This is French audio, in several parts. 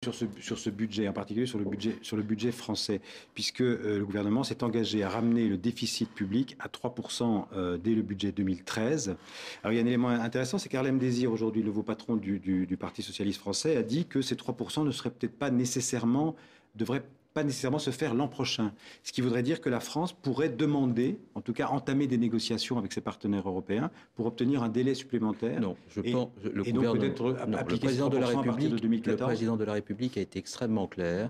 sur ce budget, en particulier sur le budget français, puisque le gouvernement s'est engagé à ramener le déficit public à 3% dès le budget 2013. Alors il y a un élément intéressant, c'est qu'Harlem Désir, aujourd'hui le nouveau patron du Parti socialiste français, a dit que ces 3% ne seraient peut-être pas nécessairement, devraient pas nécessairement se faire l'an prochain. Ce qui voudrait dire que la France pourrait demander, en tout cas entamer des négociations avec ses partenaires européens pour obtenir un délai supplémentaire. Non, je pense le et donc peut-être appliquer le président de la à partir de 2014. Le président de la République a été extrêmement clair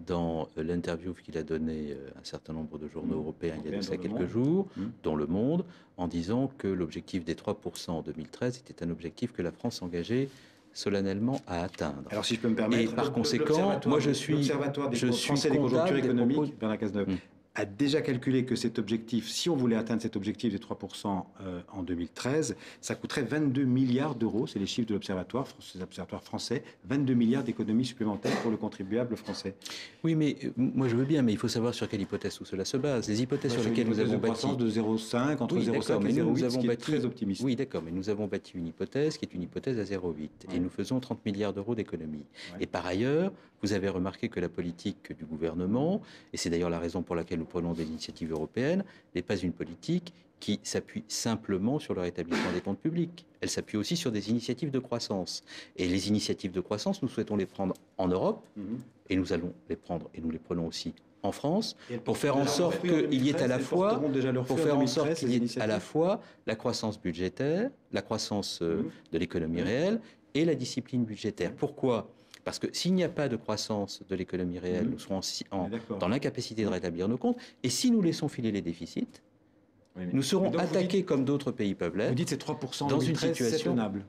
dans l'interview qu'il a donnée à un certain nombre de journaux européens il y a de ça quelques jours, dont Le Monde, en disant que l'objectif des 3% en 2013 était un objectif que la France s'engageait solennellement à atteindre. Alors si je peux me permettre, et par conséquent, moi je suis français des conjonctures économiques, Bernard Cazeneuve, Mmh. a déjà calculé que cet objectif, si on voulait atteindre cet objectif des 3% en 2013, ça coûterait 22 milliards d'euros, c'est les chiffres de l'Observatoire français, 22 milliards d'économies supplémentaires pour le contribuable français. Oui, mais moi je veux bien, mais il faut savoir sur quelle hypothèse tout cela se base. Les hypothèses sur lesquelles nous avons bâti... de 0,5, entre 0,5 et 0,8, ce qui est très optimiste. Oui, d'accord, mais nous avons bâti une hypothèse qui est une hypothèse à 0,8, et nous faisons 30 milliards d'euros d'économies. Et par ailleurs, vous avez remarqué que la politique du gouvernement, et c'est d'ailleurs la raison pour laquelle nous prenons des initiatives européennes, n'est pas une politique qui s'appuie simplement sur le rétablissement des comptes publics. Elle s'appuie aussi sur des initiatives de croissance. Et les initiatives de croissance, nous souhaitons les prendre en Europe, et nous allons les prendre, et nous les prenons aussi en France, pour faire en sorte qu'il y ait à la fois, la croissance budgétaire, la croissance de l'économie réelle et la discipline budgétaire. Pourquoi ? Parce que s'il n'y a pas de croissance de l'économie réelle, nous serons dans l'incapacité de rétablir nos comptes. Et si nous laissons filer les déficits, nous serons attaqués comme d'autres pays peuvent l'être. Vous dites que c'est 3% dans une situation tenable.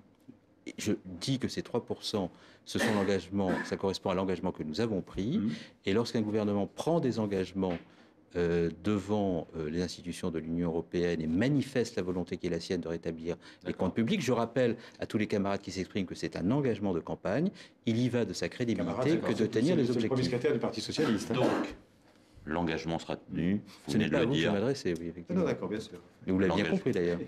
Je dis que ces 3%, ce sont l'engagement, ça correspond à l'engagement que nous avons pris. Et lorsqu'un gouvernement prend des engagements devant les institutions de l'Union européenne et manifeste la volonté qui est la sienne de rétablir les comptes publics. Je rappelle à tous les camarades qui s'expriment que c'est un engagement de campagne. Il y va de sa crédibilité que de tenir les objectifs. C'est le premier secrétaire du Parti socialiste. Donc, l'engagement sera tenu. Ce n'est pas à vous que je m'adresse, oui, effectivement. Non, d'accord, bien sûr. Mais vous l'avez bien compris d'ailleurs.